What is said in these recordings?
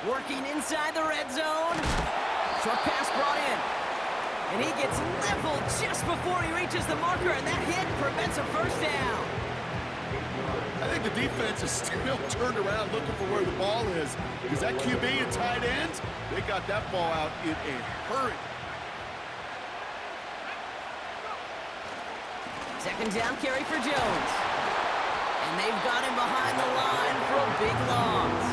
Working inside the red zone. Short pass brought in. And he gets leveled just before he reaches the marker, and that hit prevents a first down. I think the defense is still turned around looking for where the ball is, because that QB and tight ends, they got that ball out in a hurry. Second down carry for Jones. And they've got him behind the line for a big loss.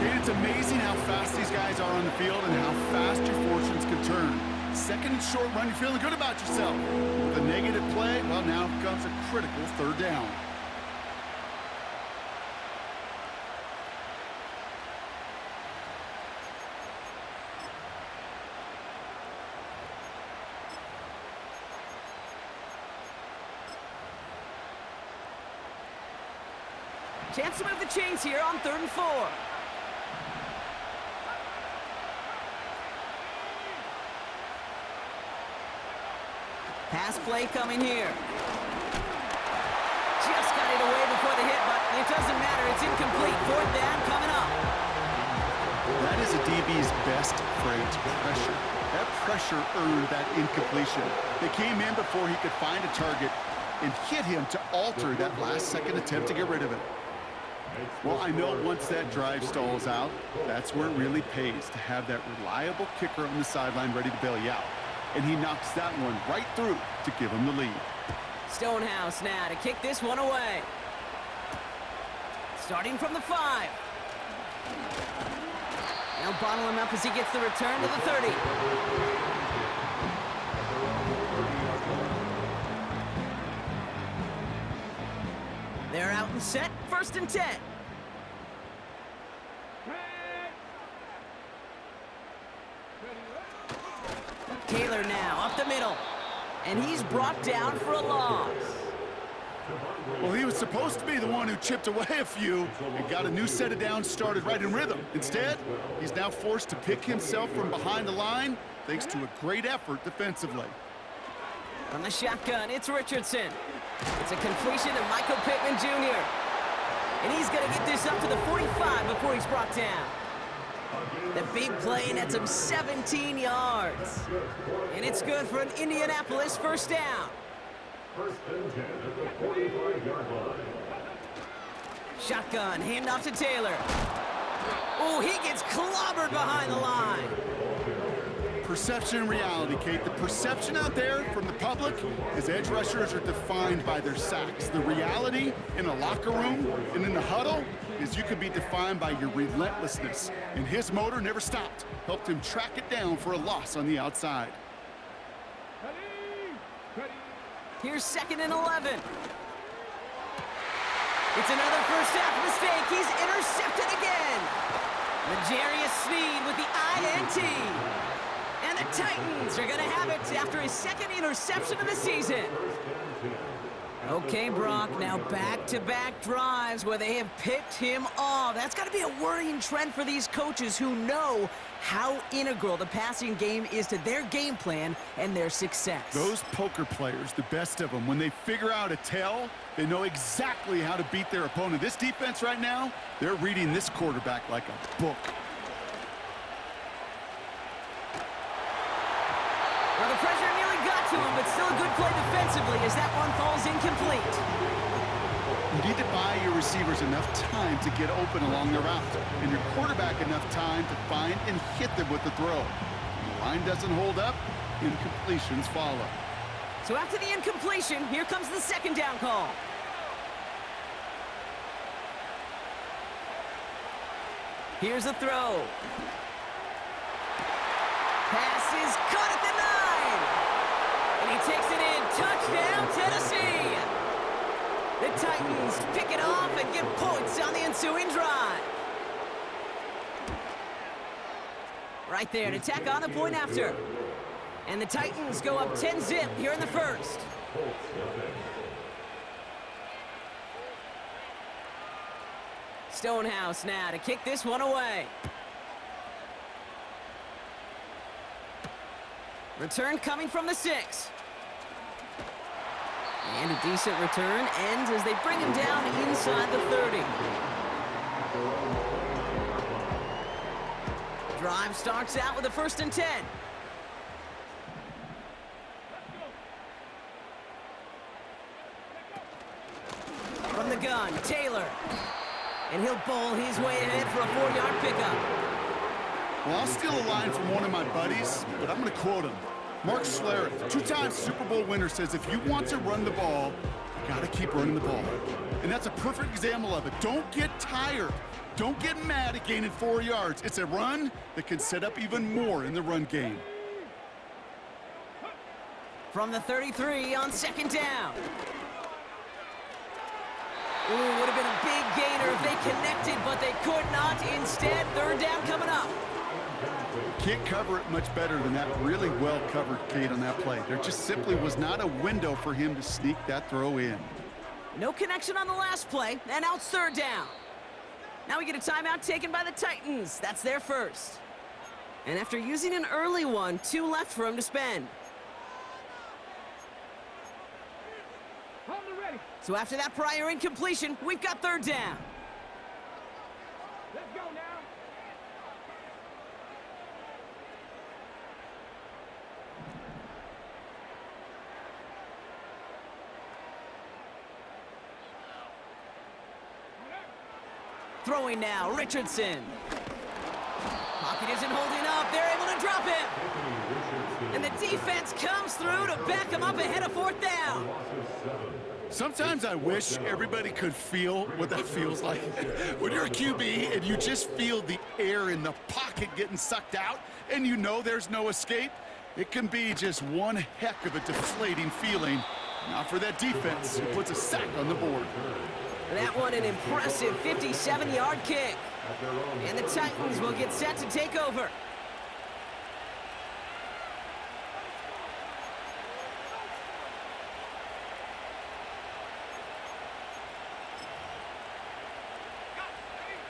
Kate, it's amazing how fast these guys are on the field and how fast your fortunes can turn. Second and short run, you're feeling good about yourself. With a negative play, well, now comes a critical third down. Chance to move the chains here on 3rd and 4. Pass play coming here. Just got it away before the hit, but it doesn't matter. It's incomplete. 4th down coming up. That is a DB's best freight, pressure. That pressure earned that incompletion. They came in before he could find a target and hit him to alter that last-second attempt to get rid of it. Well, I know once that drive stalls out, that's where it really pays to have that reliable kicker on the sideline ready to bail you out. And he knocks that one right through to give him the lead. Stonehouse now to kick this one away. Starting from the 5. Now bottle him up as he gets the return to the 30. They're out and set, 1st and 10. Taylor now up the middle, and he's brought down for a loss. Well, he was supposed to be the one who chipped away a few and got a new set of downs started right in rhythm. Instead, he's now forced to pick himself from behind the line thanks to a great effort defensively. From the shotgun, it's Richardson. It's a completion to Michael Pittman Jr. And he's going to get this up to the 45 before he's brought down. The big play nets him 17 yards. And it's good for an Indianapolis 1st down. 1st and 10 at the 45-yard line. Shotgun, handoff to Taylor. Oh, he gets clobbered behind the line. Perception and reality, Kate. The perception out there from the public is edge rushers are defined by their sacks. The reality in a locker room and in the huddle is you can be defined by your relentlessness. And his motor never stopped. Helped him track it down for a loss on the outside. Here's 2nd and 11. It's another first half mistake. He's intercepted again. L'Jarius Sneed with the INT. And the Titans are going to have it after his 2nd interception of the season. Okay, Brock, now back-to-back drives where they have picked him off. That's got to be a worrying trend for these coaches who know how integral the passing game is to their game plan and their success. Those poker players, the best of them, when they figure out a tell, they know exactly how to beat their opponent. This defense right now, they're reading this quarterback like a book. Well, the pressure nearly got to him, but still a good play defensively as that one falls incomplete. You need to buy your receivers enough time to get open along the route, and your quarterback enough time to find and hit them with the throw. When the line doesn't hold up, incompletions follow. So after the incompletion, here comes the 2nd down call. Here's the throw. Pass is caught at the 9. And he takes it in. Touchdown, Tennessee. The Titans pick it off and get points on the ensuing drive. Right there to tack on the point after. And the Titans go up 10-zip here in the 1st. Stonehouse now to kick this one away. Return coming from the 6. And a decent return ends as they bring him down inside the 30. Drive starts out with a 1st and 10. From the gun, Taylor. And he'll bowl his way ahead for a 4-yard pickup. Well, I'll steal a line from one of my buddies, but I'm going to quote him. Mark Schlereth, 2-time Super Bowl winner, says if you want to run the ball, you got to keep running the ball. And that's a perfect example of it. Don't get tired. Don't get mad at gaining 4 yards. It's a run that can set up even more in the run game. From the 33 on 2nd down. Ooh, would have been a big gainer if they connected, but they could not. Instead, 3rd down coming up. Can't cover it much better than that really well-covered Kate on that play. There just simply was not a window for him to sneak that throw in. No connection on the last play, and now it's 3rd down. Now we get a timeout taken by the Titans. That's their first. And after using an early one, 2 left for him to spend. So after that prior incompletion, we've got 3rd down. Let's go now. Throwing now, Richardson. Pocket isn't holding up. They're able to drop him. And the defense comes through to back him up ahead of 4th down. Sometimes I wish everybody could feel what that feels like. When you're a QB and you just feel the air in the pocket getting sucked out and you know there's no escape, it can be just one heck of a deflating feeling. Not for that defense who puts a sack on the board. That one an impressive 57-yard kick. And the Titans will get set to take over.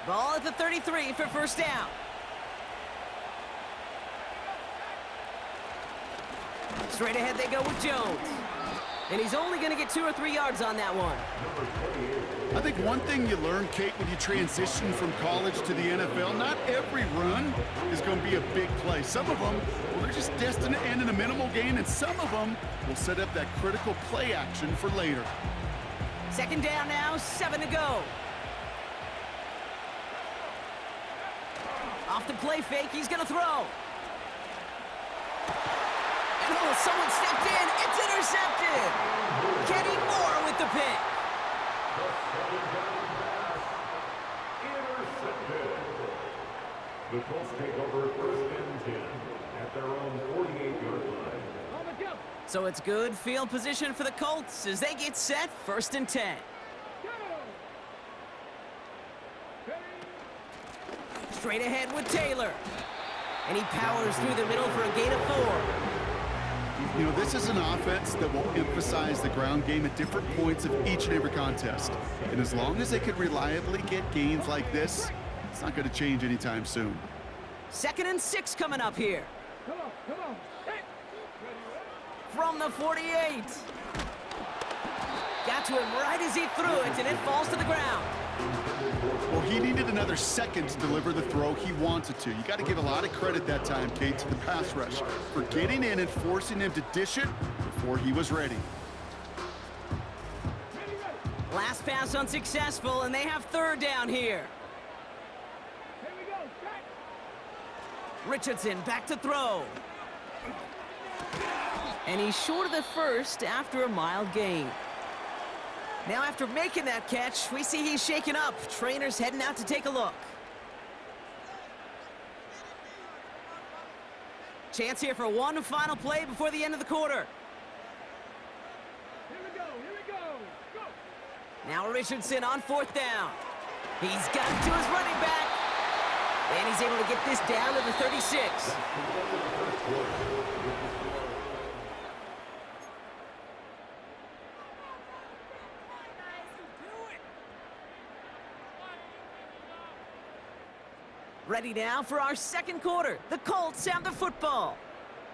Ball at the 33 for 1st down. Straight ahead they go with Jones. And he's only going to get 2 or 3 yards on that one. I think one thing you learn, Kate, when you transition from college to the NFL, not every run is going to be a big play. Some of them, well, they're just destined to end in a minimal gain, and some of them will set up that critical play action for later. 2nd down now, 7 to go. Off the play fake, he's going to throw. And oh, someone stepped in. It's intercepted. Kenny Moore with the pick. Intercepted. The Colts take over 1st and 10 at their own 48-yard line. So it's good field position for the Colts as they get set 1st and 10. Straight ahead with Taylor. And he powers through the middle for a gain of 4. You know, this is an offense that will emphasize the ground game at different points of each and every contest. And as long as they can reliably get gains like this, it's not going to change anytime soon. 2nd and 6 coming up here. Come on. Hey. From the 48. Got to him right as he threw it, and it falls to the ground. Well, he needed another second to deliver the throw he wanted to. You got to give a lot of credit that time, Kate, to the pass rush for getting in and forcing him to dish it before he was ready. Last pass unsuccessful, and they have 3rd down here. Here we go. Richardson back to throw. And he's short of the first after a mild gain. Now after making that catch, we see he's shaken up. Trainer's heading out to take a look. Chance here for one final play before the end of the quarter. Here we go. Go. Now Richardson on 4th down. He's got it to his running back. And he's able to get this down to the 36. Ready now for our 2nd quarter. The Colts have the football.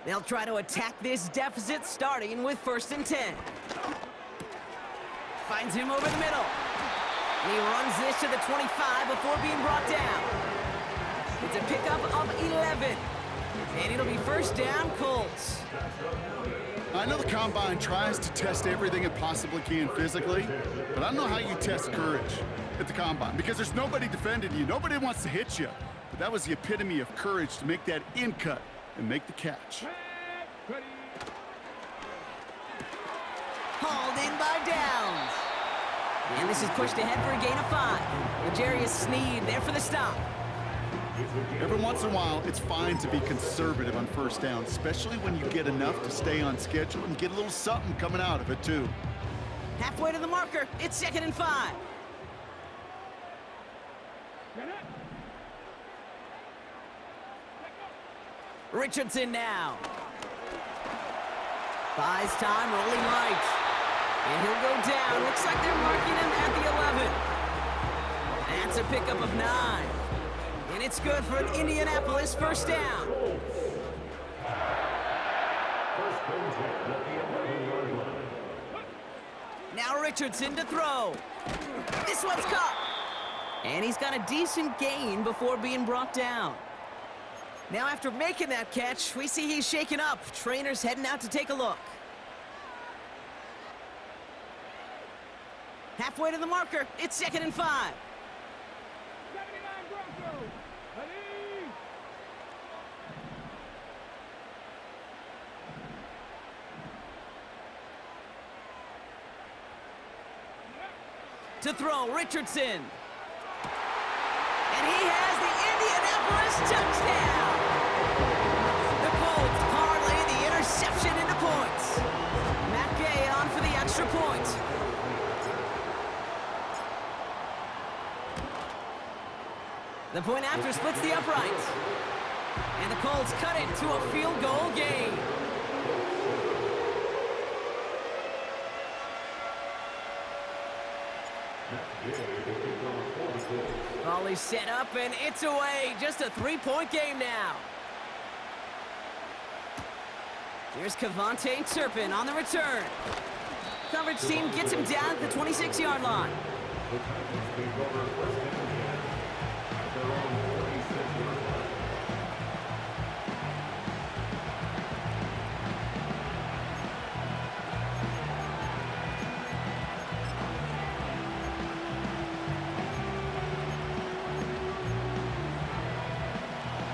They'll try to attack this deficit starting with 1st and 10. Finds him over the middle. And he runs this to the 25 before being brought down. It's a pickup of 11. And it'll be first down, Colts. I know the Combine tries to test everything it possibly can physically, but I don't know how you test courage at the Combine because there's nobody defending you. Nobody wants to hit you. But that was the epitome of courage to make that in cut and make the catch. Hauled in by Downs. And this is pushed ahead for a gain of 5. L'Jarius Sneed there for the stop. Every once in a while, it's fine to be conservative on first down, especially when you get enough to stay on schedule and get a little something coming out of it, too. Halfway to the marker. It's 2nd and 5. Richardson now. Buys time, rolling right. And he'll go down. Looks like they're marking him at the 11. That's a pickup of 9. And it's good for an Indianapolis first down. Now Richardson to throw. This one's caught. And he's got a decent gain before being brought down. Now after making that catch, we see he's shaken up. Trainer's heading out to take a look. Halfway to the marker. It's 2nd and 5. To throw, Richardson. And he has the Indianapolis touchdown. The Colts parlay the interception into points. Matt Gay on for the extra point. The point after splits the upright. And the Colts cut it to a field goal game. Volley set up, and it's away. Just a 3-point game now. Here's Kevontae Turpin on the return. Coverage team gets him down at the 26-yard line.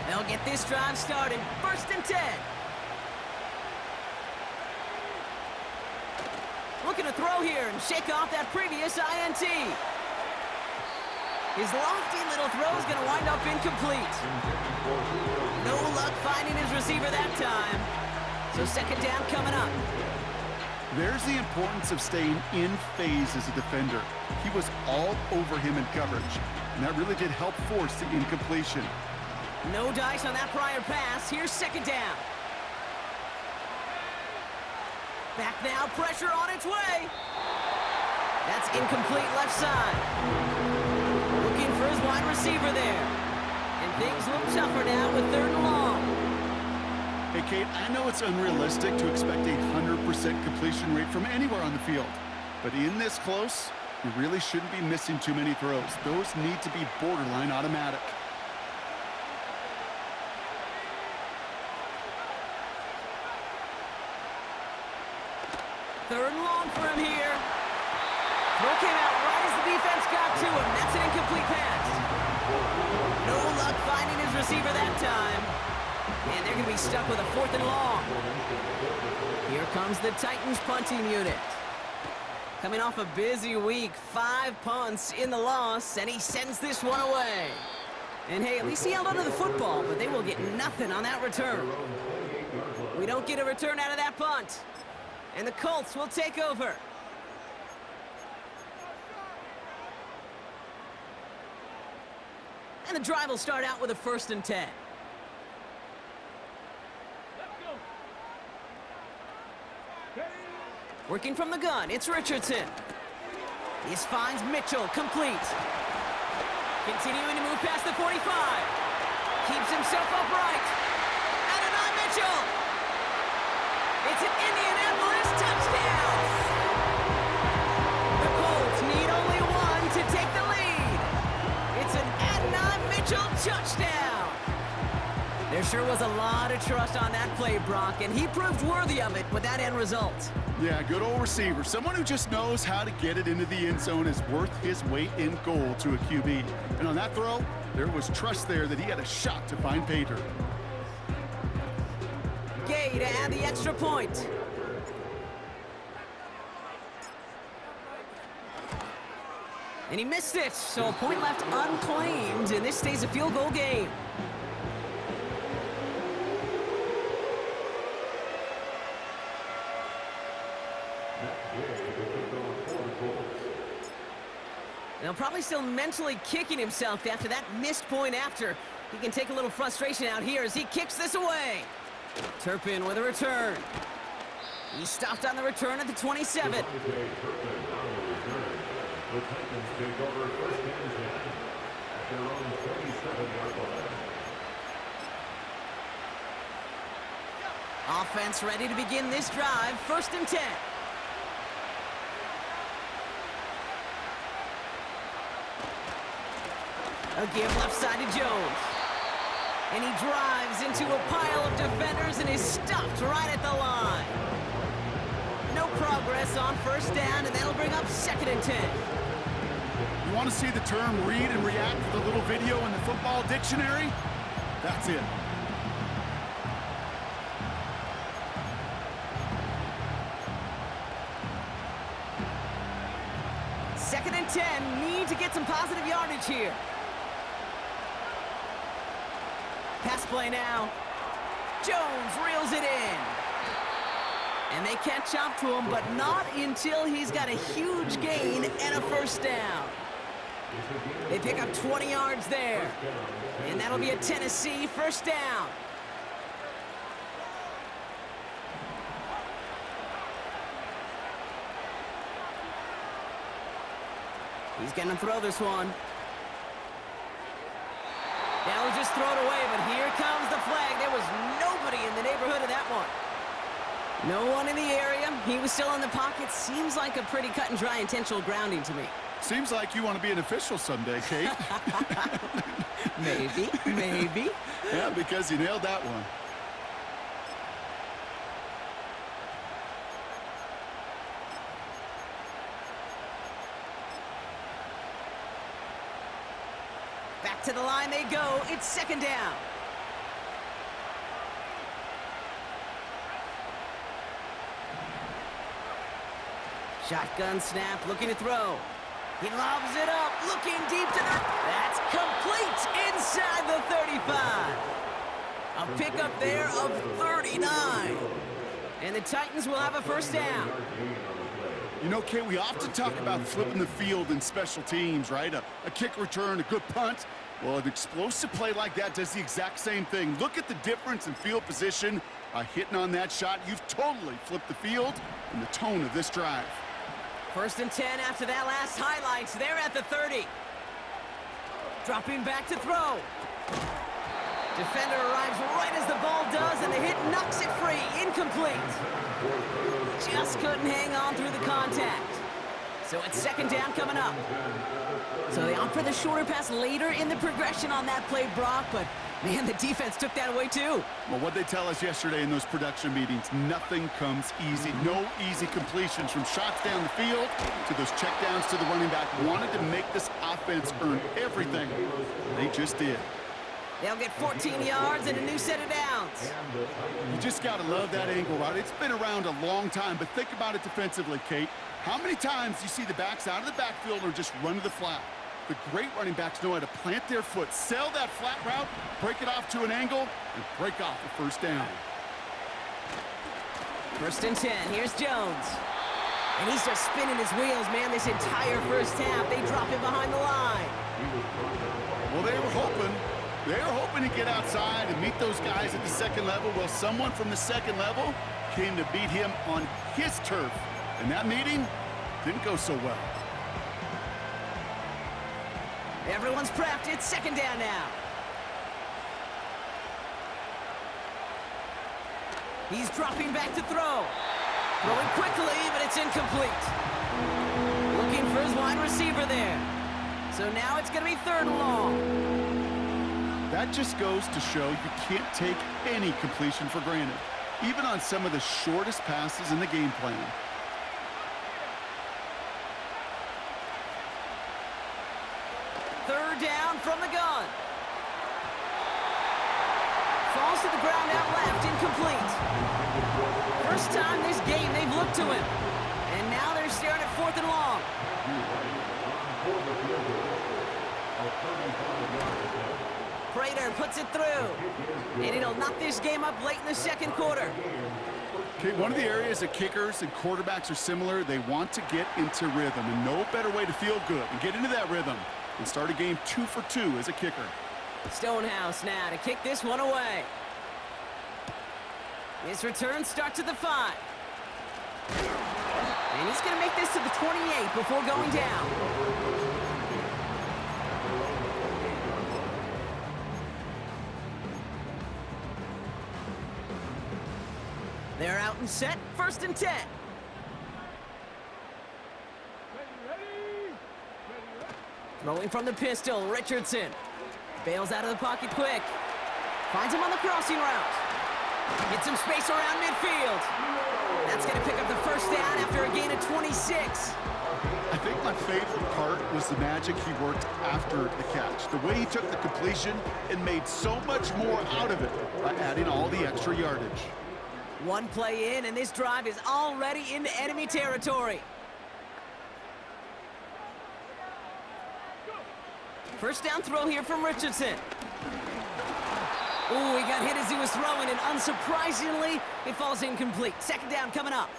They'll get this drive started. 1st and 10. Looking to throw here and shake off that previous INT. His lofty little throw is going to wind up incomplete. No luck finding his receiver that time. So 2nd down coming up. There's the importance of staying in phase as a defender. He was all over him in coverage, and that really did help force the incompletion. No dice on that prior pass. Here's 2nd down. Back now, pressure on its way. That's incomplete left side. Looking for his wide receiver there. And things look tougher now with 3rd and long. Hey, Kate, I know it's unrealistic to expect a 100% completion rate from anywhere on the field. But in this close, you really shouldn't be missing too many throws. Those need to be borderline automatic. 3rd and long for him here. Throw came out right as the defense got to him. That's an incomplete pass. No luck finding his receiver that time. And they're going to be stuck with a 4th and long. Here comes the Titans punting unit. Coming off a busy week, 5 punts in the loss, and he sends this one away. And hey, at least he held onto the football, but they will get nothing on that return. We don't get a return out of that punt. And the Colts will take over. And the drive will start out with a 1st and 10. Working from the gun, it's Richardson. This finds Mitchell, complete. Continuing to move past the 45. Keeps himself upright. Adonai Mitchell. It's an Indianapolis touchdown. The Colts need only one to take the lead. It's an Adonai Mitchell touchdown. sure was a lot of trust on that play, Brock, and he proved worthy of it with that end result. Yeah, good old receiver. Someone who just knows how to get it into the end zone is worth his weight in gold to a QB. And on that throw, there was trust there that he had a shot to find pay dirt. Gay to add the extra point. And he missed it, so a point left unclaimed, and this stays a field goal game. Now probably still mentally kicking himself after that missed point after. He can take a little frustration out here as he kicks this away. Turpin with a return. He stopped on the return at the 27. The Titans take over first and 10 at their own 27-yard line. Offense ready to begin this drive. First and 10. A give left side to Jones. And he drives into a pile of defenders and is stopped right at the line. No progress on first down, and that'll bring up second and 10. You want to see the term read and react with a little video in the football dictionary? That's it. Second and 10, need to get some positive yardage here. Pass play now. Jones reels it in. And they catch up to him, but not until he's got a huge gain and a first down. They pick up 20 yards there. And that'll be a Tennessee first down. He's going to throw this one. Now he'll just throw it away, but here comes the flag. There was nobody in the neighborhood of that one. No one in the area. He was still in the pocket. Seems like a pretty cut and dry intentional grounding to me. Seems like you want to be an official someday, Kate. Maybe. Yeah, because you nailed that one. Back to the line they go. It's second down. Shotgun snap, looking to throw. He lobs it up, looking deep to the... That's complete inside the 35. A pickup there of 39. And the Titans will have a first down. You know, Kate, we often talk about flipping the field in special teams, right? A kick return, a good punt. Well, an explosive play like that does the exact same thing. Look at the difference in field position. By hitting on that shot, you've totally flipped the field and the tone of this drive. First and 10 after that last highlights. They're at the 30. Dropping back to throw. Defender arrives right as the ball does, and the hit knocks it free. Incomplete. Just couldn't hang on through the contact. So it's second down coming up. So they opt for the shorter pass later in the progression on that play, Brock, but man, the defense took that away too. Well, what they tell us yesterday in those production meetings, nothing comes easy. No easy completions from shots down the field to those checkdowns to the running back. Wanted to make this offense earn everything. They just did. They'll get 14 yards and a new set of downs. You just got to love that angle, right? It's been around a long time, but think about it defensively, Kate. How many times do you see the backs out of the backfield or just run to the flat? The great running backs know how to plant their foot, sell that flat route, break it off to an angle, and break off the first down. First and 10, here's Jones. And he's just spinning his wheels, man, this entire first half. They drop him behind the line. Well, they were hoping to get outside and meet those guys at the second level. Well, someone from the second level came to beat him on his turf. And that meeting didn't go so well. Everyone's prepped. It's second down now. He's dropping back to throw. Throwing quickly, but it's incomplete. Looking for his wide receiver there. So now it's going to be third and long. That just goes to show you can't take any completion for granted, even on some of the shortest passes in the game plan. Third down from the gun. Falls to the ground out left, incomplete. First time this game they've looked to him. And now they're staring at 4th and long. Prater puts it through. And it'll knock this game up late in the second quarter. Okay, one of the areas that kickers and quarterbacks are similar, they want to get into rhythm. And no better way to feel good and get into that rhythm and start a game 2 for 2 as a kicker. Stonehouse now to kick this one away. His return starts at the 5. And he's going to make this to the 28 before going down. They're out and set, 1st and 10. Throwing from the pistol, Richardson. Bails out of the pocket quick. Finds him on the crossing route. Gets some space around midfield. That's going to pick up the first down after a gain of 26. I think my favorite part was the magic he worked after the catch. The way he took the completion and made so much more out of it by adding all the extra yardage. One play in, and this drive is already into enemy territory. First down throw here from Richardson. Ooh, he got hit as he was throwing, and unsurprisingly, it falls incomplete. Second down coming up.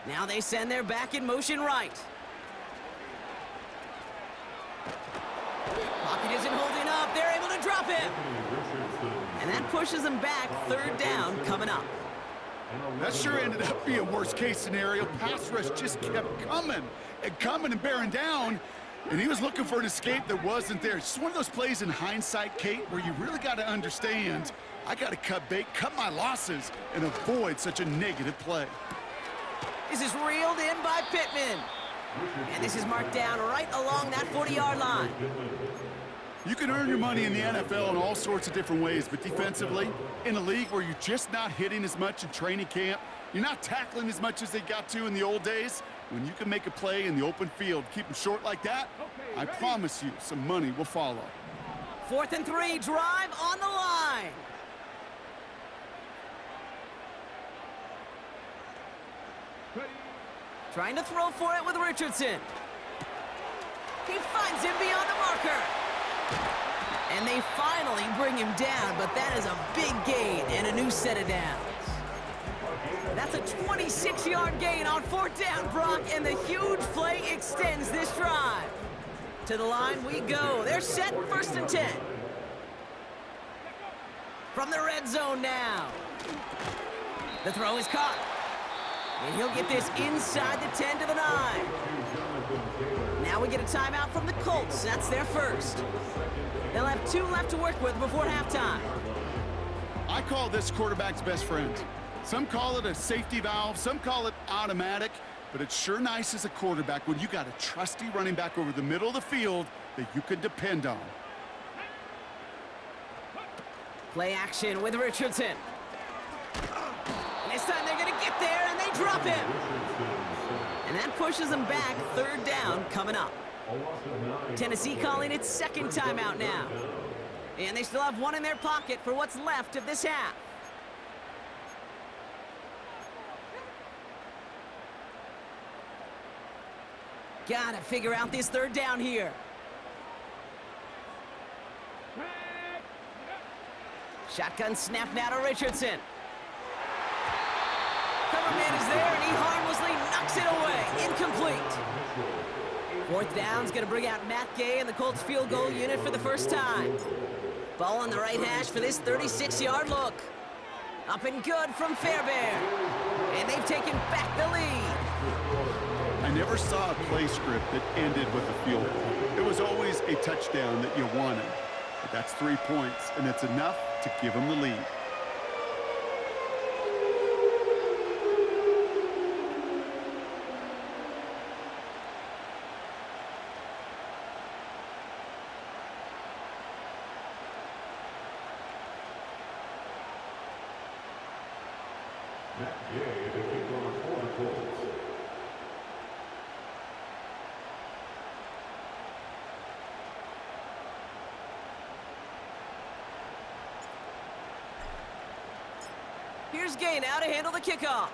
Now they send their back in motion right. Pocket isn't holding up. They're able to drop him. And that pushes them back. Third down coming up. That sure ended up being worst case scenario. Pass rush just kept coming and bearing down. And he was looking for an escape that wasn't there. It's just one of those plays in hindsight, Kate, where you really got to understand, I got to cut bait, cut my losses, and avoid such a negative play. This is reeled in by Pittman. And this is marked down right along that 40-yard line. You can earn your money in the NFL in all sorts of different ways, but defensively, in a league where you're just not hitting as much in training camp, you're not tackling as much as they got to in the old days, when you can make a play in the open field, keep them short like that, I promise you some money will follow. 4th and 3, drive on the line. Trying to throw for it with Richardson. He finds him beyond the marker. And they finally bring him down, but that is a big gain and a new set of downs. That's a 26-yard gain on 4th down, Brock, and the huge play extends this drive. To the line we go. They're set, 1st and 10. From the red zone now. The throw is caught. And he'll get this inside the 10 to the 9. Now we get a timeout from the Colts. That's their first. They'll have 2 left to work with before halftime. I call this quarterback's best friend. Some call it a safety valve, some call it automatic, but it's sure nice as a quarterback when you got a trusty running back over the middle of the field that you can depend on. Play action with Richardson. This time they're going to get there, and they drop him. And that pushes them back. 3rd down coming up. Tennessee calling its second timeout now. And they still have 1 in their pocket for what's left of this half. Gotta figure out this 3rd down here. Shotgun snap now to Richardson. Cover man is there, and he harmlessly knocks it away. Incomplete. 4th down's going to bring out Matt Gay and the Colts field goal unit for the first time. Ball on the right hash for this 36-yard look. Up and good from Fairbairn. And they've taken back the lead. I never saw a play script that ended with a field goal. It was always a touchdown that you wanted. But that's 3 points, and it's enough to give them the lead. Here's Gay now to handle the kickoff.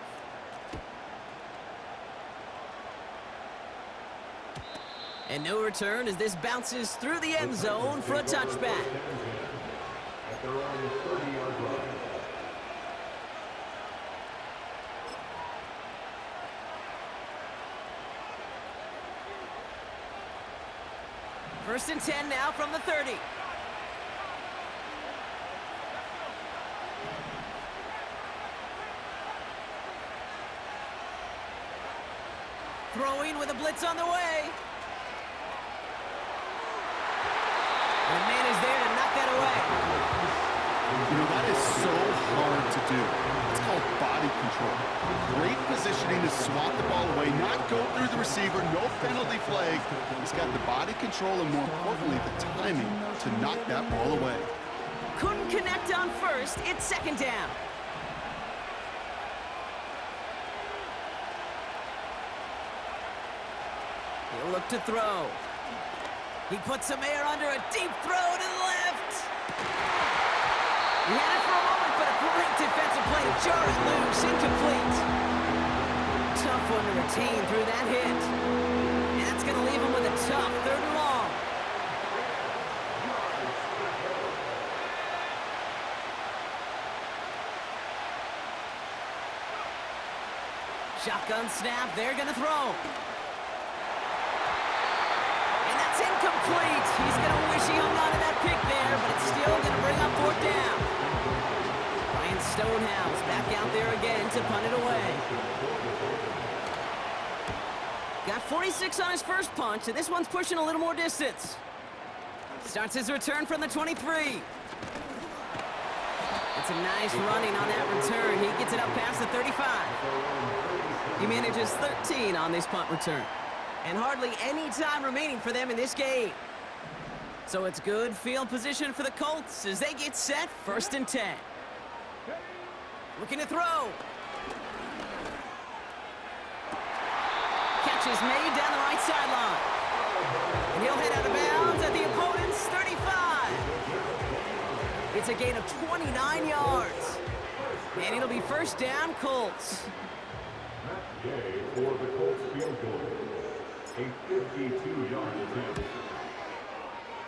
And no return as this bounces through the end zone for a touchback. At their own 30-yard line. First and 10 now from the 30. Throwing with a blitz on the way. And the man is there to knock that away. You know, that is so hard to do. It's called body control. Great positioning to swat the ball away, not go through the receiver, no penalty flag. He's got the body control and, more importantly, the timing to knock that ball away. Couldn't connect on first. It's second down. He'll look to throw. He puts some air under a deep throw to the left. He had it for a moment, but a great defensive play to jar it loose, incomplete. Tough one to retain through that hit. And that's going to leave him with a tough 3rd and long. Shotgun snap, they're going to throw. Incomplete. He's going to wish he hung on to that pick there, but it's still going to bring up 4th down. Ryan Stonehouse back out there again to punt it away. Got 46 on his first punch, and this one's pushing a little more distance. Starts his return from the 23. It's a nice running on that return. He gets it up past the 35. He manages 13 on this punt return. And hardly any time remaining for them in this game. So it's good field position for the Colts as they get set, 1st and 10. Looking to throw. Catch is made down the right sideline. And he'll head out of bounds at the opponent's 35. It's a gain of 29 yards. And it'll be 1st down, Colts. Gay for the Colts field goal. A 52-yard attempt.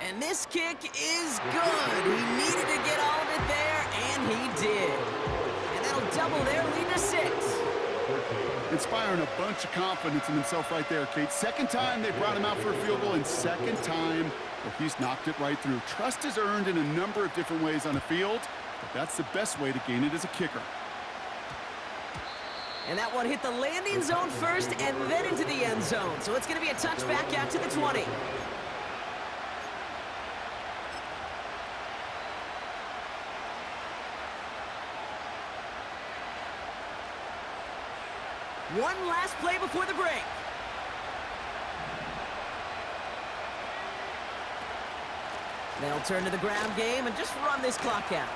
And this kick is good. He needed to get all of it there, and he did. And that'll double their lead to 6. Inspiring a bunch of confidence in himself right there, Kate. Second time they brought him out for a field goal, and second time he's knocked it right through. Trust is earned in a number of different ways on the field, but that's the best way to gain it as a kicker. And that one hit the landing zone first and then into the end zone. So it's going to be a touchback out to the 20. One last play before the break. They'll turn to the ground game and just run this clock out.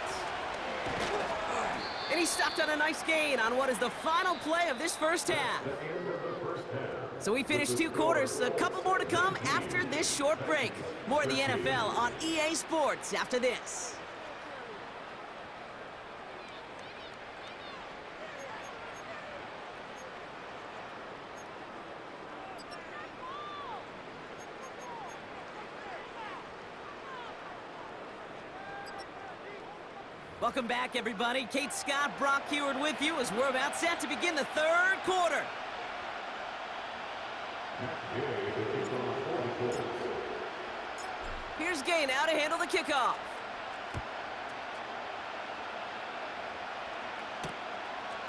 And he stopped on a nice gain on what is the final play of this first half. So we finished 2 quarters. A couple more to come after this short break. More of the NFL on EA Sports after this. Welcome back, everybody. Kate Scott, Brock Heward with you as we're about set to begin the 3rd quarter. Here's Gay now to handle the kickoff.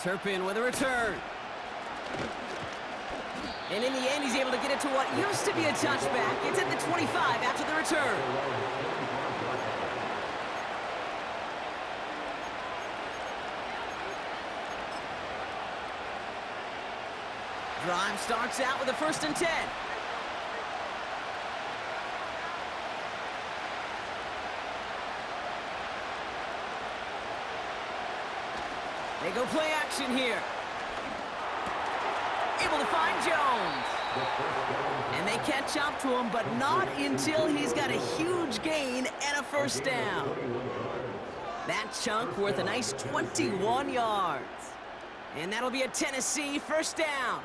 Turpin with a return. And in the end, he's able to get it to what used to be a touchback. It's at the 25 after the return. Drive starts out with a 1st and 10. They go play action here. Able to find Jones. And they catch up to him, but not until he's got a huge gain and a 1st down. That chunk worth a nice 21 yards. And that'll be a Tennessee 1st down.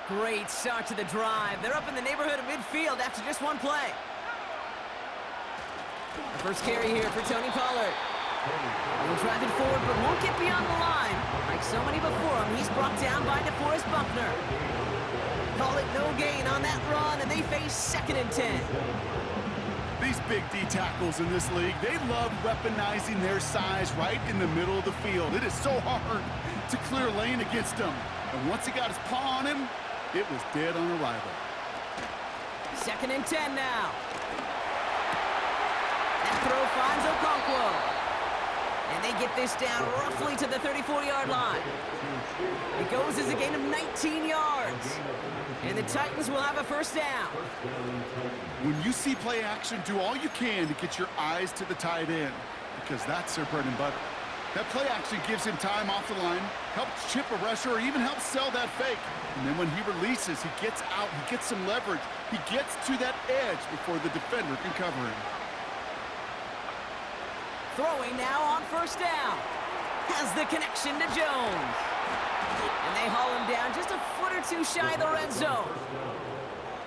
Great start to the drive. They're up in the neighborhood of midfield after just one play. The first carry here for Tony Pollard. He'll drive it forward, but won't get beyond the line. Like so many before him, he's brought down by DeForest Buckner. Call it no gain on that run, and they face 2nd and 10. These big D tackles in this league, they love weaponizing their size right in the middle of the field. It is so hard to clear lane against them. And once he got his paw on him, it was dead on arrival. 2nd and 10 now. That throw finds Okonkwo. And they get this down roughly to the 34-yard line. It goes as a gain of 19 yards. And the Titans will have a 1st down. When you see play action, do all you can to get your eyes to the tight end, because that's their bread and butter. That play action gives him time off the line, helps chip a rusher, or even helps sell that fake. And then when he releases, he gets out, he gets some leverage. He gets to that edge before the defender can cover him. Throwing now on 1st down. Has the connection to Jones. And they haul him down just a foot or two shy of the red zone.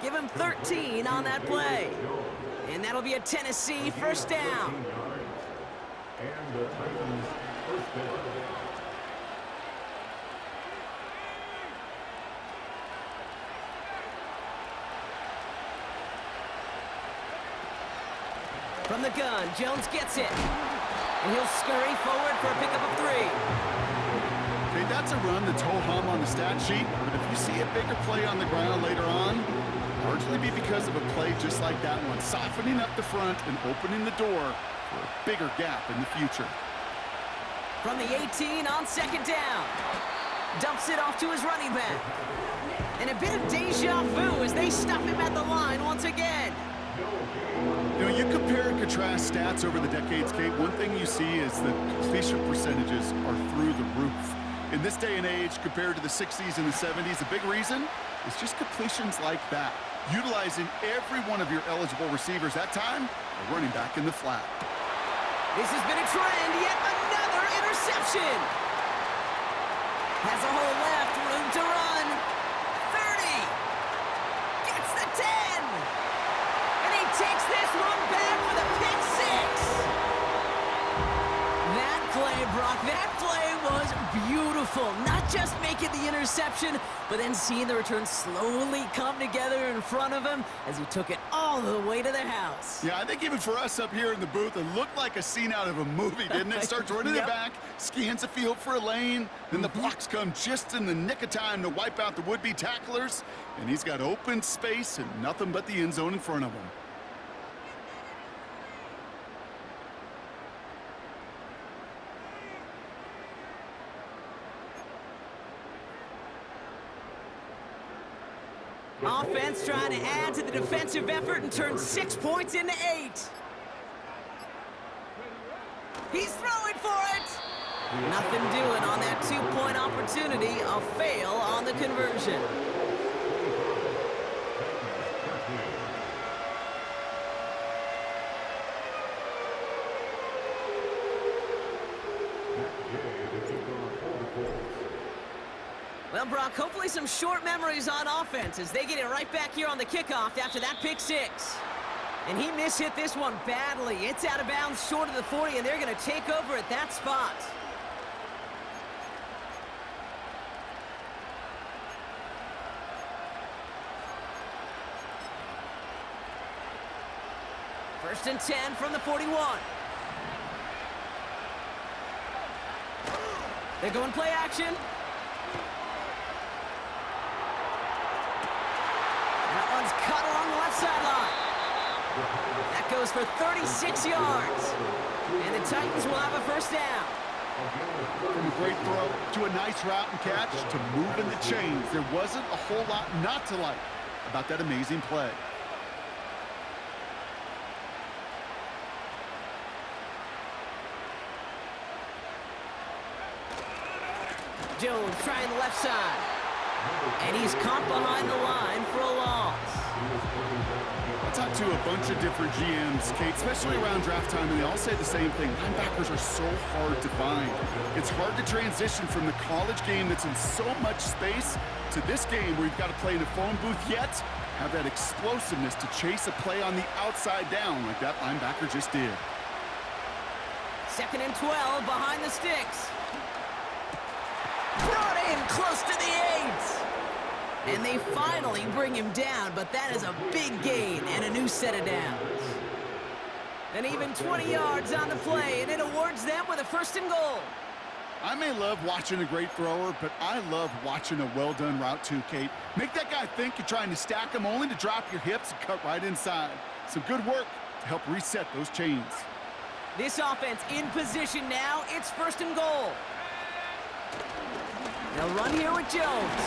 Give him 13 on that play. And that'll be a Tennessee 1st down. And the Titans' 1st down. From the gun, Jones gets it. And he'll scurry forward for a pickup of 3. Okay, that's a run that's ho-hum on the stat sheet, but if you see a bigger play on the ground later on, largely be because of a play just like that one, softening up the front and opening the door for a bigger gap in the future. From the 18 on 2nd down. Dumps it off to his running back. And a bit of deja vu as they stop him at the line once again. You know, you compare and contrast stats over the decades, Kate. One thing you see is the completion percentages are through the roof. In this day and age, compared to the 60s and the 70s, the big reason is just completions like that. Utilizing every one of your eligible receivers. That time, a running back in the flat. This has been a trend, yet another interception. Has a hole left, room to run. 30. Gets the 10. And he takes this one back for the pick 6. That play, Brock, that play was beautiful. Not just making the interception, but then seeing the return slowly come together in front of him as he took it all the way to the house. Yeah, I think even for us up here in the booth, it looked like a scene out of a movie, didn't it? Starts running Yep. it back, scans the field for a lane, then the blocks come just in the nick of time to wipe out the would-be tacklers, and he's got open space and nothing but the end zone in front of him. Offense trying to add to the defensive effort and turn 6 points into 8. He's throwing for it. Nothing doing on that 2-point opportunity. A fail on the conversion. Well, Brock, hopefully some short memories on offense as they get it right back here on the kickoff after that pick 6. And he mishit this one badly. It's out of bounds short of the 40, and they're going to take over at that spot. First and 10 from the 41. They're going play action. That one's cut along the left sideline. That goes for 36 yards. And the Titans will have a first down. From a great throw to a nice route and catch to moving the chains, there wasn't a whole lot not to like about that amazing play. Jones trying the left side. And he's caught behind the line for a loss. I talked to a bunch of different GMs, Kate, especially around draft time, and they all say the same thing. Linebackers are so hard to find. It's hard to transition from the college game that's in so much space to this game where you've got to play in a phone booth, yet have that explosiveness to chase a play on the outside down like that linebacker just did. 2nd and 12 behind the sticks. Brought in close to the 8. And they finally bring him down, but that is a big gain and a new set of downs. And even 20 yards on the play, and it awards them with a 1st and goal. I may love watching a great thrower, but I love watching a well-done route too, Kate. Make that guy think you're trying to stack him only to drop your hips and cut right inside. Some good work to help reset those chains. This offense in position now. It's 1st and goal. They'll run here with Jones.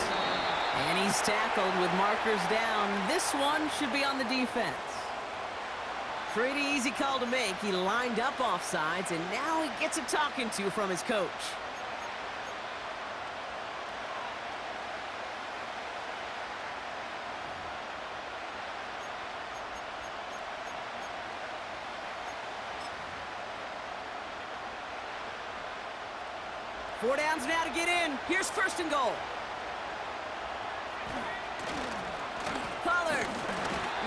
And he's tackled with markers down. This one should be on the defense. Pretty easy call to make. He lined up offsides, and now he gets a talking to from his coach. Four downs now to get in. Here's 1st and goal. Pollard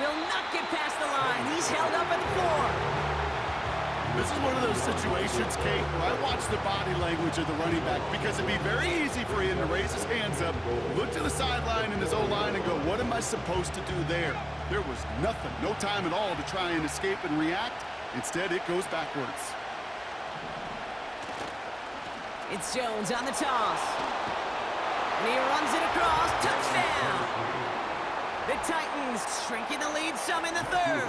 will not get past the line. He's held up at the 4. This is one of those situations, Kate, where I watch the body language of the running back because it'd be very easy for him to raise his hands up, look to the sideline in his O-line and go, what am I supposed to do there? There was nothing, no time at all to try and escape and react. Instead, it goes backwards. It's Jones on the toss. And he runs it across. Touchdown! The Titans shrinking the lead some in the 3rd.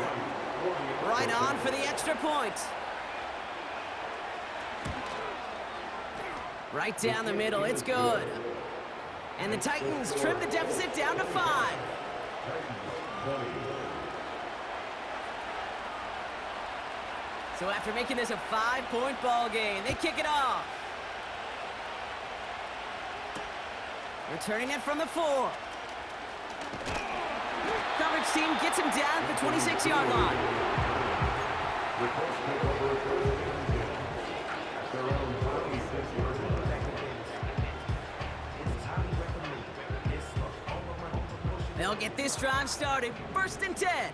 Right on for the extra point. Right down the middle. It's good. And the Titans trim the deficit down to 5. So after making this a 5-point ball game, they kick it off. Returning it from the 4. Coverage team gets him down at the 26-yard line. They'll get this drive started. 1st and 10.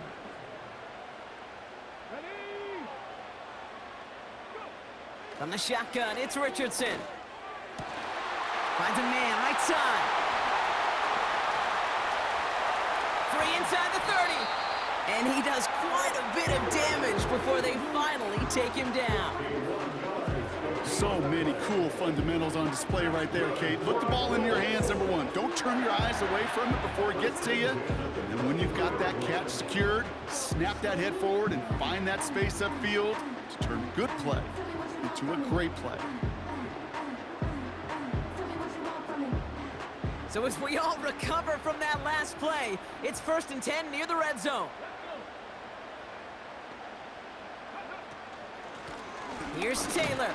From the shotgun, it's Richardson. Finds a man, right side. 3 inside the 30. And he does quite a bit of damage before they finally take him down. So many cool fundamentals on display right there, Kate. Look the ball in your hands, number 1. Don't turn your eyes away from it before it gets to you. And then when you've got that catch secured, snap that head forward and find that space upfield to turn a good play into a great play. So as we all recover from that last play, it's 1st and 10 near the red zone. Here's Taylor.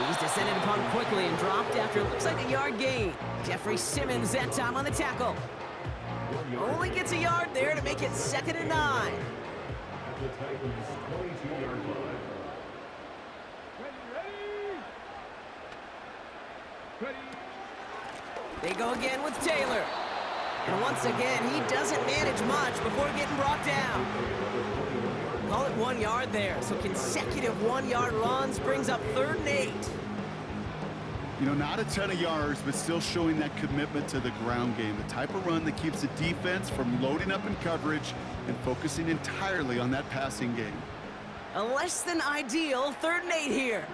He's descended upon quickly and dropped after it looks like a yard gain. Jeffrey Simmons that time on the tackle. Only gets a yard there to make it 2nd and 9. The Titans 22-yard line. They go again with Taylor. And once again, he doesn't manage much before getting brought down. Call it 1 yard there. So consecutive 1-yard runs brings up 3rd and 8. You know, not a ton of yards, but still showing that commitment to the ground game. The type of run that keeps the defense from loading up in coverage and focusing entirely on that passing game. A less than ideal 3rd and 8 here.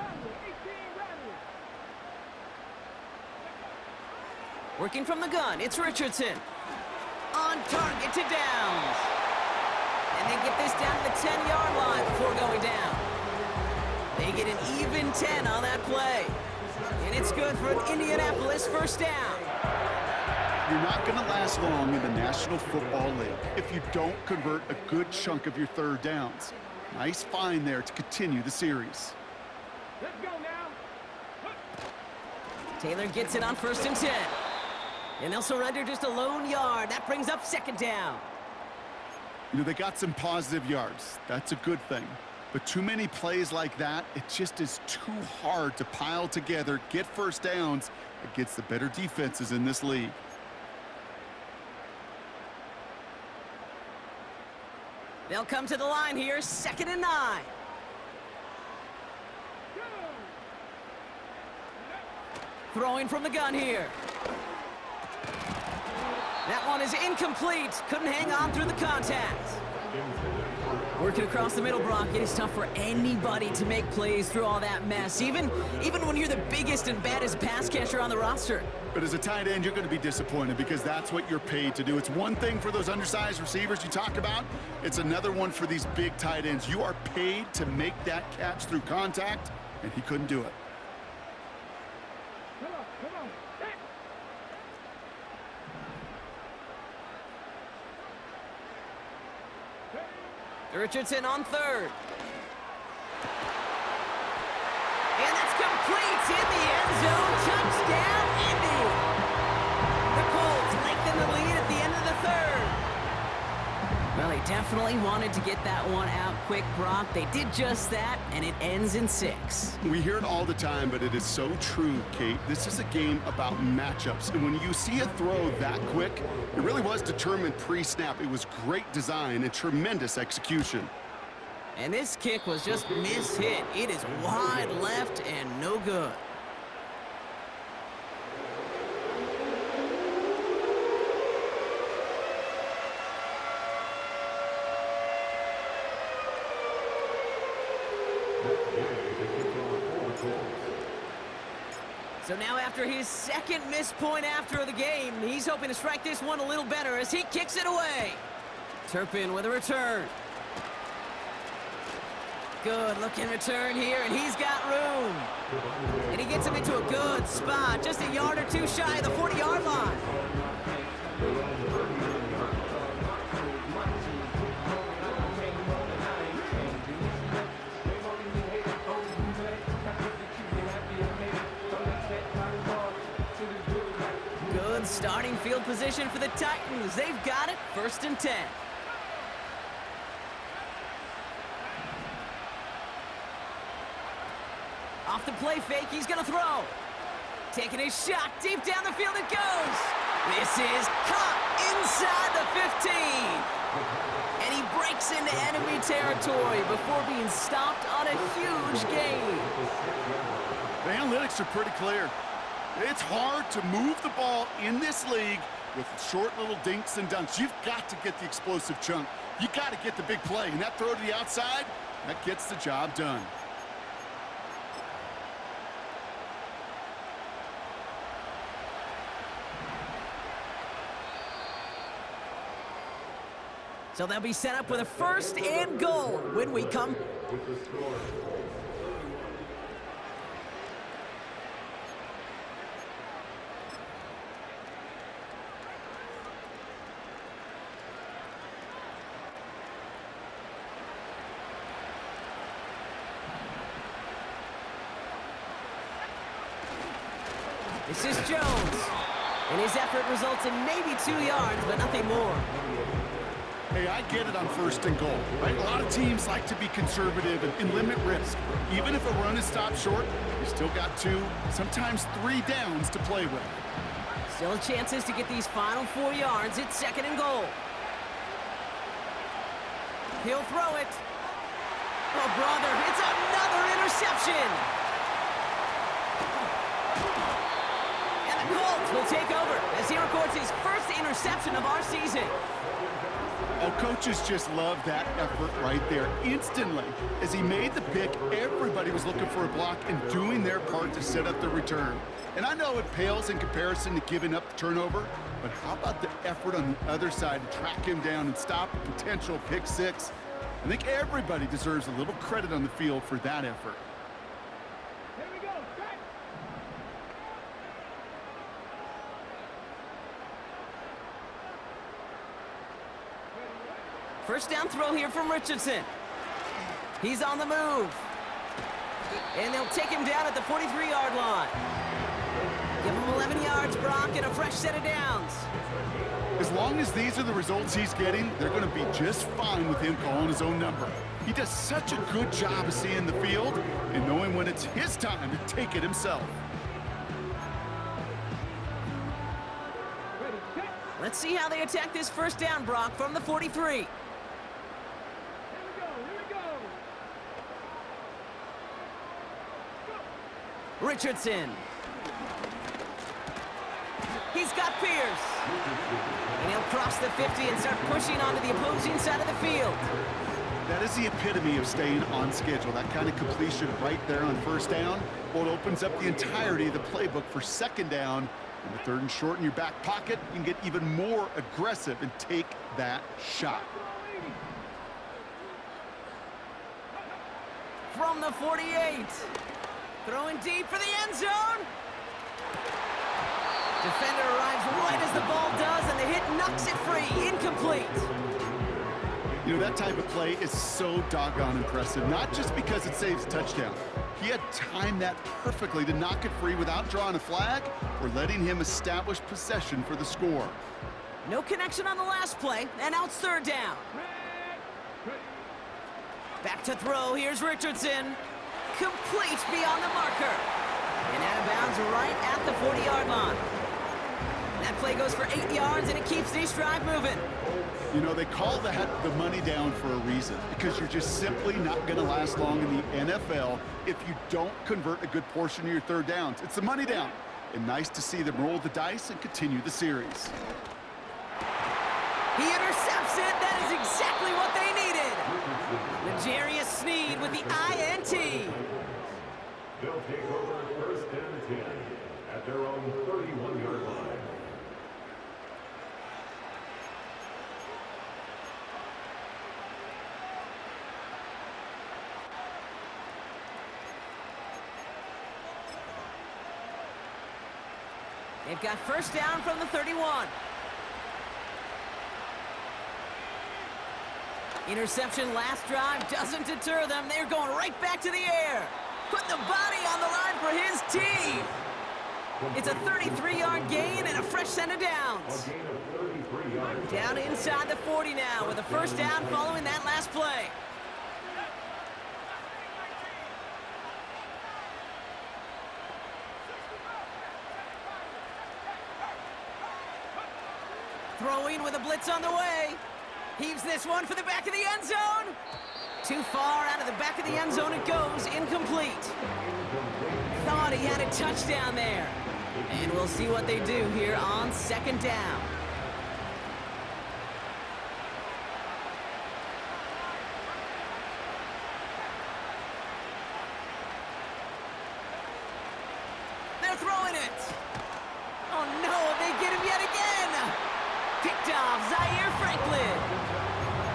Working from the gun, it's Richardson. On target to Downs. And they get this down to the 10-yard line before going down. They get an even 10 on that play. And it's good for an Indianapolis first down. You're not going to last long in the National Football League if you don't convert a good chunk of your third downs. Nice find there to continue the series. Let's go now. Taylor gets it on 1st and 10. And they'll surrender just a lone yard. That brings up 2nd down. You know, they got some positive yards. That's a good thing. But too many plays like that, it just is too hard to pile together, get first downs against the better defenses in this league. They'll come to the line here, 2nd and 9. Throwing from the gun here. That one is incomplete. Couldn't hang on through the contact. Working across the middle, Brock, it is tough for anybody to make plays through all that mess, even when you're the biggest and baddest pass catcher on the roster. But as a tight end, you're going to be disappointed because that's what you're paid to do. It's one thing for those undersized receivers you talk about. It's another one for these big tight ends. You are paid to make that catch through contact, and he couldn't do it. Come on. Richardson on 3rd. And that's complete in the end zone. Touchdown, Indy. The Colts lengthen the lead at the end of the 3rd. Well, they definitely wanted to get that one out quick, Brock. They did just that, and it ends in 6. We hear it all the time, but it is so true, Kate. This is a game about matchups. And when you see a throw that quick, it really was determined pre-snap. It was great design and tremendous execution. And this kick was just mishit. It is wide left and no good. So now after his 2nd missed point after the game, he's hoping to strike this one a little better as he kicks it away. Turpin with a return. Good looking return here, and he's got room. And he gets him into a good spot, just a yard or two shy of the 40-yard line. Good starting field position for the Titans. They've got it, 1st and 10. Off the play fake, he's gonna throw. Taking his shot, deep down the field it goes. This is caught inside the 15. And he breaks into enemy territory before being stopped on a huge gain. The analytics are pretty clear. It's hard to move the ball in this league with short little dinks and dunks. You've got to get the explosive chunk. You got to get the big play. And that throw to the outside, that gets the job done. So they'll be set up with a 1st and goal when we come. This is Jones. And his effort results in maybe 2 yards, but nothing more. Hey, I get it on 1st and goal, right? A lot of teams like to be conservative and limit risk. Even if a run is stopped short, you still got 2, sometimes 3 downs to play with. Still chances to get these final 4 yards. It's 2nd and goal. He'll throw it. Oh, brother, it's another interception. And the Colts will take over as he records his 1st interception of our season. Oh, coaches just love that effort right there. Instantly, as he made the pick, everybody was looking for a block and doing their part to set up the return. And I know it pales in comparison to giving up the turnover, but how about the effort on the other side to track him down and stop a potential pick 6? I think everybody deserves a little credit on the field for that effort. Here we go. Back. First down throw here from Richardson. He's on the move. And they'll take him down at the 43-yard line. Give him 11 yards, Brock, and a fresh set of downs. As long as these are the results he's getting, they're going to be just fine with him calling his own number. He does such a good job of seeing the field and knowing when it's his time to take it himself. Let's see how they attack this first down, Brock, from the 43. Here we go. Richardson. He's got Pierce. And he'll cross the 50 and start pushing onto the opposing side of the field. That is the epitome of staying on schedule. That kind of completion right there on first down. Well, it opens up the entirety of the playbook for second down. And the third and short in your back pocket, you can get even more aggressive and take that shot. From the 48. Throwing deep for the end zone. Defender arrives right as the ball does, and the hit knocks it free. Incomplete. You know, that type of play is so doggone impressive, not just because it saves a touchdown. He had timed that perfectly to knock it free without drawing a flag or letting him establish possession for the score. No connection on the last play, and now it's third down. Back to throw, here's Richardson. Complete beyond the marker. And out of bounds right at the 40-yard line. That play goes for 8 yards, and it keeps this drive moving. You know, they call that the money down for a reason, because you're just simply not going to last long in the NFL if you don't convert a good portion of your third downs. It's the money down. And nice to see them roll the dice and continue the series. He intercepts it. That is exactly what they needed. L'Jarius Sneed with the INT. They'll take over first and 10 at their own 31-yard line. They've got first down from the 31. Interception last drive doesn't deter them. They're going right back to the air. Put the body on the line for his team. It's a 33-yard gain and a fresh set of downs. Down inside the 40 now with a first down following that last play. Throwing with a blitz on the way. Heaves this one for the back of the end zone. Too far out of the back of the end zone it goes. Incomplete. Thought he had a touchdown there. And we'll see what they do here on second down. They're throwing it. Oh no, they get him yet again. Picked off Zaire Franklin.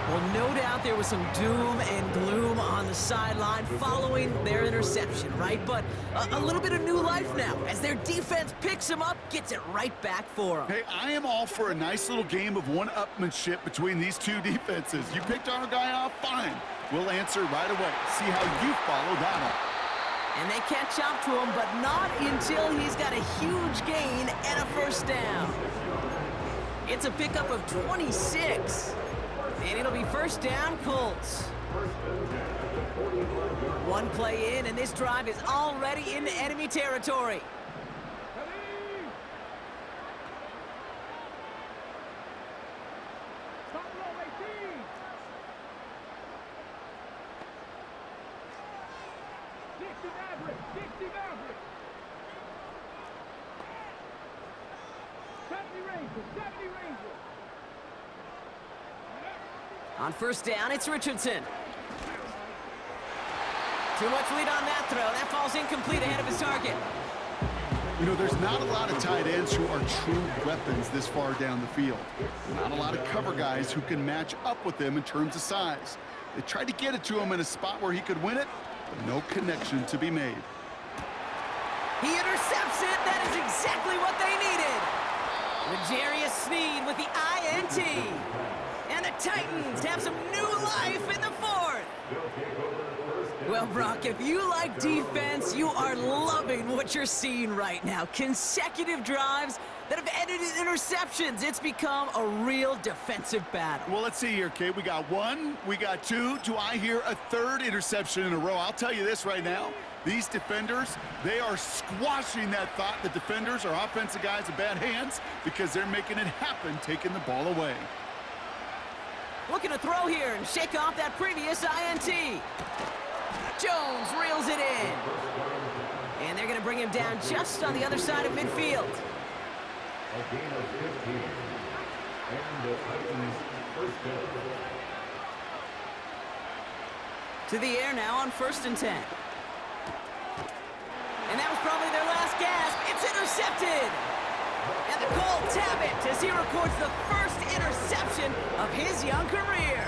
Well, no doubt there was some doom and gloom on the sideline following their interception, right? But a little bit of new life now as their defense picks him up, gets it right back for them. Hey, I am all for a nice little game of one-upmanship between these two defenses. You picked our guy off, fine. We'll answer right away. See how you follow that up. And they catch up to him, but not until he's got a huge gain and a first down. It's a pickup of 26. And it'll be first down, Colts. One play in, and this drive is already into enemy territory. On first down, it's Richardson. Too much lead on that throw. That falls incomplete ahead of his target. You know, there's not a lot of tight ends who are true weapons this far down the field. Not a lot of cover guys who can match up with them in terms of size. They tried to get it to him in a spot where he could win it, but no connection to be made. He intercepts it. That is exactly what they needed. L'Jarius Sneed with the INT. And And the Titans have some new life in the fourth. Well, Brock, if you like defense, you are loving what you're seeing right now. Consecutive drives that have ended in interceptions. It's become a real defensive battle. Well, let's see here, Kate. We got one, we got two. Do I hear a third interception in a row? I'll tell you this right now. These defenders, they are squashing that thought the defenders are offensive guys in bad hands because they're making it happen, taking the ball away. Looking to throw here and shake off that previous INT. Jones reels it in. And they're going to bring him down just on the other side of midfield. A gain of 15. And the Titans first down. To the air now on 1st and 10. And that was probably their last gasp. It's intercepted. And the Colts have it as he records the first interception of his young career.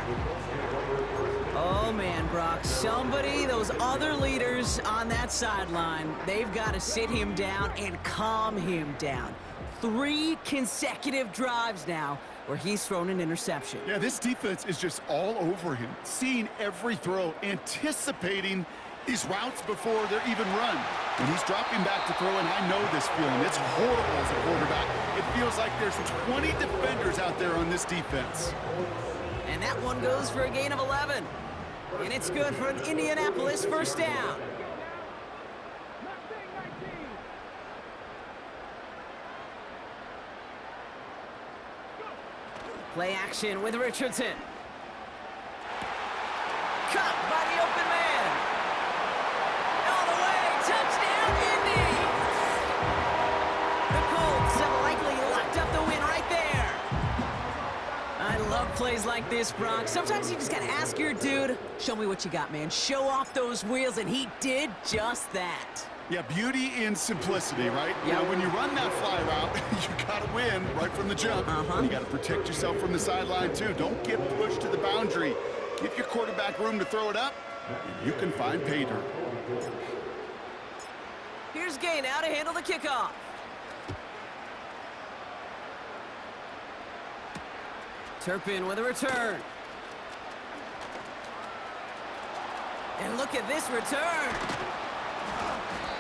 Oh, man, Brock. Somebody, those other leaders on that sideline, they've got to sit him down and calm him down. 3 consecutive drives now where he's thrown an interception. Yeah, this defense is just all over him, seeing every throw, anticipating these routes before they're even run. When he's dropping back to throw, and I know this feeling, it's horrible as a quarterback. It feels like there's 20 defenders out there on this defense. And that one goes for a gain of 11. And it's good for an Indianapolis first down. Play action with Richardson. Cut by the open man. All the way, touchdown, Indy! The Colts have likely locked up the win right there. I love plays like this, Brock. Sometimes you just gotta ask your dude, show me what you got, man. Show off those wheels, and he did just that. Yeah, beauty in simplicity, right? Yeah. When you run that fly route, you got to win right from the jump. You got to protect yourself from the sideline, too. Don't get pushed to the boundary. Give your quarterback room to throw it up, and you can find pay dirt. Here's Gay now to handle the kickoff. Turpin with a return. And look at this return.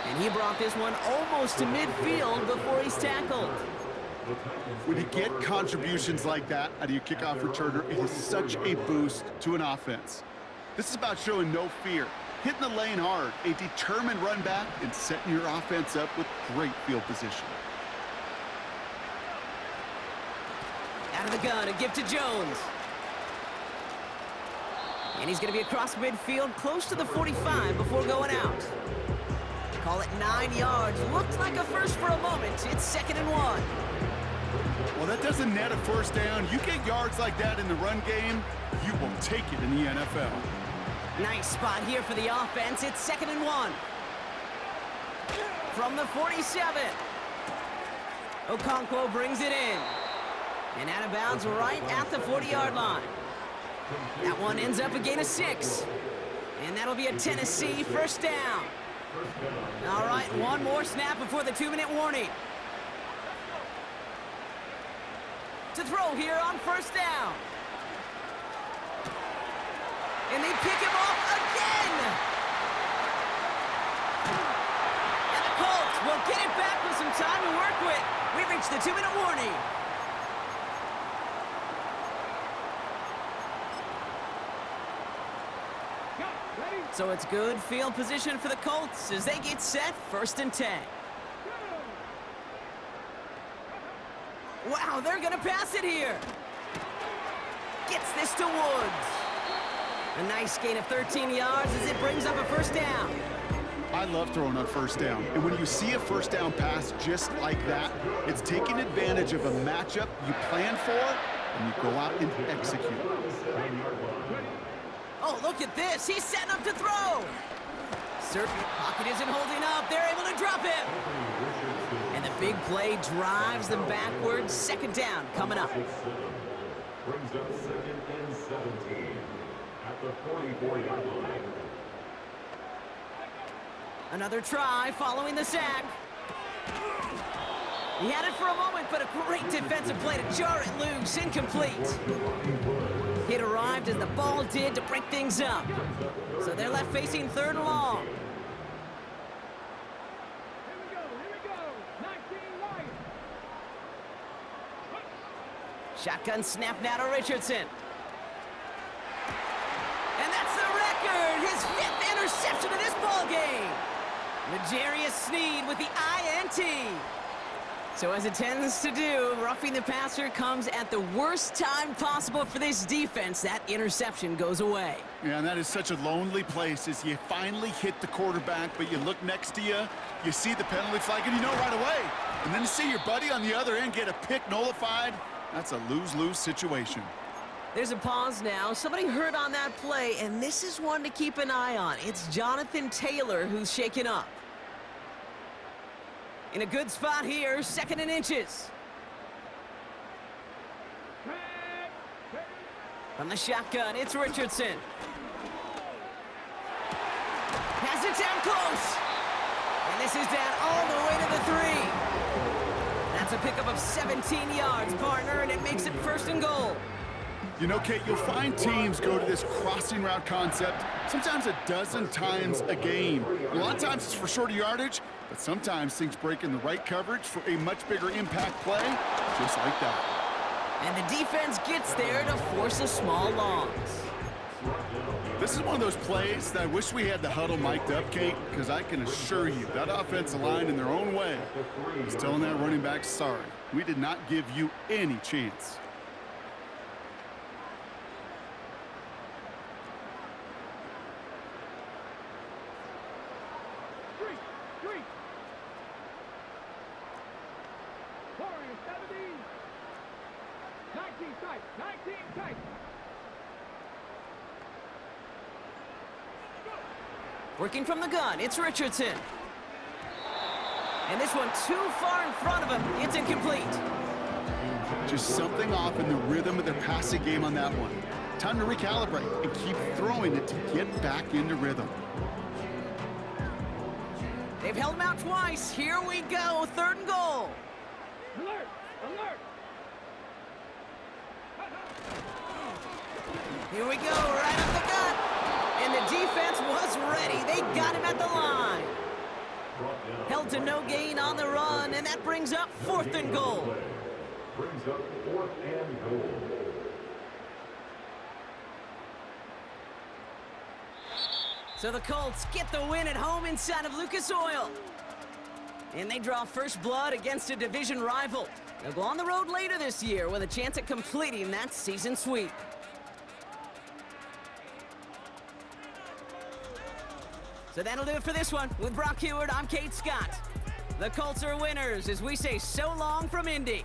And he brought this one almost to midfield before he's tackled. When you get contributions like that out of your kickoff returner, it is such a boost to an offense. This is about showing no fear, hitting the lane hard, a determined run back, and setting your offense up with great field position. Out of the gun, a gift to Jones. And he's going to be across midfield, close to the 45 before going out. Call it 9 yards. Looked like a first for a moment. It's 2nd and 1. Well, that doesn't net a first down. You get yards like that in the run game, you will take it in the NFL. Nice spot here for the offense. It's 2nd and 1. From the 47. Okonkwo brings it in. And out of bounds right at the 40-yard line. That one ends up a gain of 6. And that'll be a Tennessee first down. All right, one more snap before the 2-minute warning. To throw here on first down. And they pick him off again. And the Colts will get it back with some time to work with. We've reached the 2-minute warning. So it's good field position for the Colts as they get set 1st and 10. Wow, they're going to pass it here. Gets this to Woods. A nice gain of 13 yards as it brings up a first down. I love throwing on first down. And when you see a first down pass just like that, it's taking advantage of a matchup you plan for, and you go out and execute. Oh, look at this. He's setting up to throw. Pocket isn't holding up. They're able to drop him. And the big play drives them backwards. 2nd down coming up. Brings up 2nd and 17 at the 44-yard line. Another try following the sack. He had it for a moment, but a great defensive play to jar it loose. Incomplete. It arrived as the ball did to break things up. So they're left facing 3rd and long. Here we go. 19 wide. Shotgun snap now to Richardson. And that's the record! His 5th interception of this ball game. L'Jarius Sneed with the INT. So as it tends to do, roughing the passer comes at the worst time possible for this defense. That interception goes away. Yeah, and that is such a lonely place as you finally hit the quarterback, but you look next to you, you see the penalty flag, and you know right away. And then to see your buddy on the other end get a pick nullified, that's a lose-lose situation. There's a pause now. Somebody hurt on that play, and this is one to keep an eye on. It's Jonathan Taylor who's shaken up. In a good spot here, 2nd and inches. From the shotgun, it's Richardson. Has it down close. And this is down all the way to the 3. That's a pickup of 17 yards, partner, and it makes it 1st and goal. You know, Kate, you'll find teams go to this crossing route concept sometimes a dozen times a game. A lot of times it's for shorter yardage, but sometimes things break in the right coverage for a much bigger impact play, just like that. And the defense gets there to force a small loss. This is one of those plays that I wish we had the huddle mic'd up, Kate, because I can assure you that offensive line in their own way is telling that running back, sorry, we did not give you any chance. Working from the gun, it's Richardson. And this one too far in front of him. It's incomplete. Just something off in the rhythm of their passing game on that one. Time to recalibrate and keep throwing it to get back into rhythm. They've held him out twice. Here we go, 3rd and goal. Alert! Alert! Here we go, right up the gut. And the defense was ready. They got him at the line. Held to no gain on the run, and that brings up 4th and goal. Brings up 4th and goal. So the Colts get the win at home inside of Lucas Oil. And they draw first blood against a division rival. They'll go on the road later this year with a chance at completing that season sweep. So that'll do it for this one. With Brock Heward, I'm Kate Scott. The Colts are winners as we say so long from Indy.